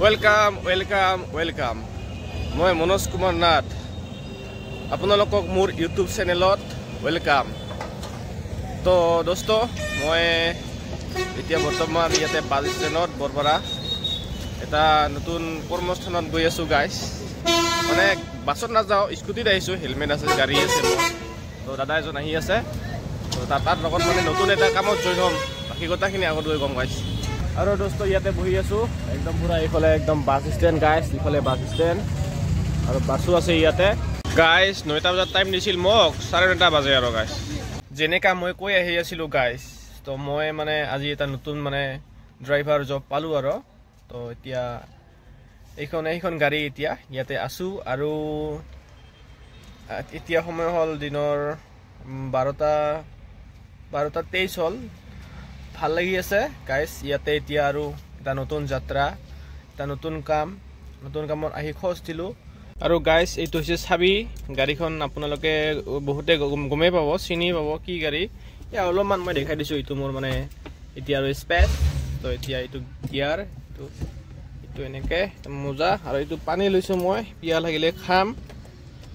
Welcome মই মনোজ কুমাৰ নাথ আপোনালোকক মোৰ ইউটিউব চেনেলত ওয়েলকাম। তো দোস্ত মই এতিয়া বৰ্তমান ইয়াতে বাছ ষ্টেণ্ডত বৰপাৰা এটা নতুন কৰ্মস্থানত গৈ আছোঁ গাইজ। মানে বাছত নাযাওঁ, স্কুটিত আহিছোঁ, হেলমেট আছে, গাড়ী আছে মোৰ। তো দাদা এজন আহি আছে, তো তাৰ লগত মানে নতুন এটা কামত জইন হ'ম। বাকী কথাখিনি আগত গৈ গম গাইজ। আৰু দোস্ত ইয়াতে বহি আছোঁ একদম পুৰা এইফালে একদম বাছ ষ্টেণ্ড গাইজ, ইফালে বাছ ষ্টেণ্ড আৰু বাছো আছে ইয়াতে গাইজ। 9টা বজাত টাইম দিছিল মোক, 9:30 বাজে আৰু গাইজ। যেনেকা মই কৈ আহি আছিলোঁ গাইজ, তো মই মানে আজি এটা নতুন মানে ড্ৰাইভাৰ জব পালোঁ আৰু। তো এতিয়া এইখন গাড়ী এতিয়া ইয়াতে আছোঁ আৰু এতিয়া সময় হ'ল দিনৰ 12:23 হ'ল। ভাল লাগি আছে গাইজ ইয়াতে এতিয়া আৰু এটা নতুন যাত্ৰা, এটা নতুন কামত আহি খোজ দিলোঁ। আৰু গাইজ এইটো হৈছে চাবি গাড়ীখন, আপোনালোকে বহুতে গমেই পাব, চিনি পাব কি গাড়ী। এতিয়া অলপমান মই দেখাই দিছোঁ, এইটো মোৰ মানে এতিয়া আৰু স্পেচ। তো এতিয়া এইটো গিয়াৰ, এইটো এনেকৈ মোজা, আৰু এইটো পানী লৈছোঁ মই, পিয়াহ লাগিলে খাম।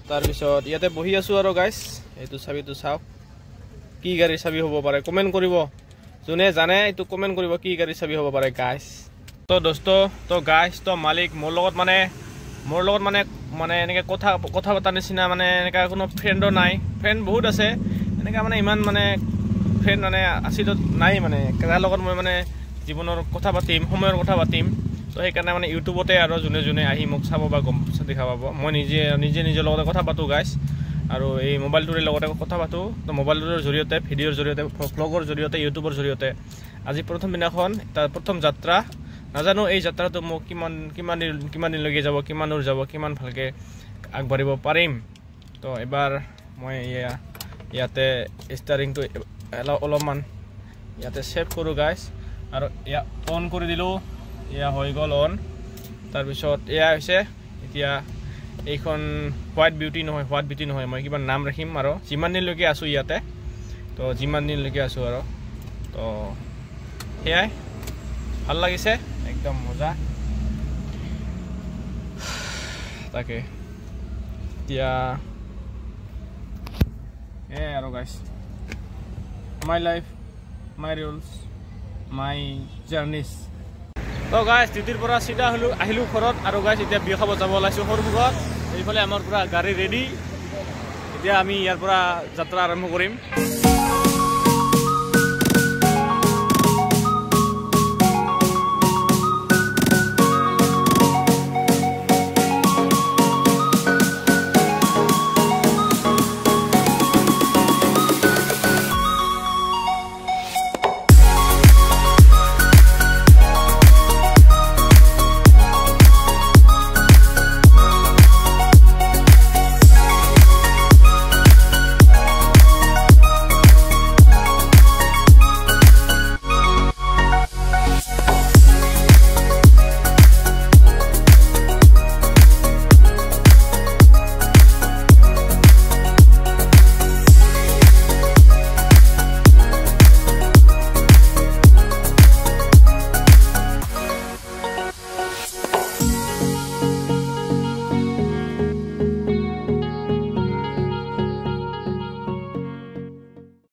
তাৰপিছত ইয়াতে বহি আছোঁ আৰু গাইজ। এইটো চাবিটো চাওক, কি গাড়ীৰ চাবি হ'ব পাৰে কমেণ্ট কৰিব, যোনে জানে এইটো কমেণ্ট কৰিব কি গাড়ীৰ চাবি হ'ব পাৰে গাইজ। তো দোস্ত তো গাইজ, তো মালিক মোৰ লগত মানে এনেকৈ কথা পতাৰ নিচিনা মানে এনেকুৱা কোনো ফ্ৰেণ্ডো নাই। ফ্ৰেণ্ড বহুত আছে, এনেকুৱা মানে ইমান মানে ফ্ৰেণ্ড মানে আছিল নাই, মানে তাৰ লগত মই মানে জীৱনৰ কথা পাতিম, সময়ৰ কথা পাতিম। তো সেইকাৰণে মানে ইউটিউবতে আৰু যোনে আহি মোক চাব বা দেখা পাব। মই নিজৰ লগতে কথা পাতোঁ গাইজ, আৰু এই মোবাইলটোৰ লগতে কথা পাতোঁ। তো মোবাইলটোৰ জৰিয়তে, ভিডিঅ'ৰ জৰিয়তে, ভ্লগৰ জৰিয়তে, ইউটিউবৰ জৰিয়তে। আজি প্ৰথম দিনাখন, তাৰ প্ৰথম যাত্ৰা। নাজানো এই যাত্ৰাটো মোক কিমান দিনলৈকে যাব, কিমান দূৰ যাব, কিমান ভালকৈ আগবাঢ়িব পাৰিম। তো এবাৰ মই ইয়াতে ষ্টাৰিংটো অলপমান ইয়াতে ছেভ কৰোঁ গাইজ, আৰু এয়া অন কৰি দিলোঁ। এয়া হৈ গ'ল অন। তাৰপিছত এয়া হৈছে এতিয়া এইখন হোৱাইট বিউটি নহয়, মই কিবা নাম ৰাখিম আৰু যিমান দিনলৈকে আছোঁ ইয়াতে। তো যিমান দিনলৈকে আছোঁ আৰু তো সেয়াই ভাল লাগিছে, একদম মজা। তাকে এতিয়া এয়াই আৰু guys, my life, my rules, my journeys. তো গাইজ ডিউটিৰ পৰা চিধা আহিলোঁ ঘৰত, আৰু গাইজ এতিয়া বিয়া খাব যাব ওলাইছোঁ সৰুমুখত। এইফালে আমাৰ পৰা গাড়ী ৰেডি, এতিয়া আমি ইয়াৰ পৰা যাত্ৰা আৰম্ভ কৰিম।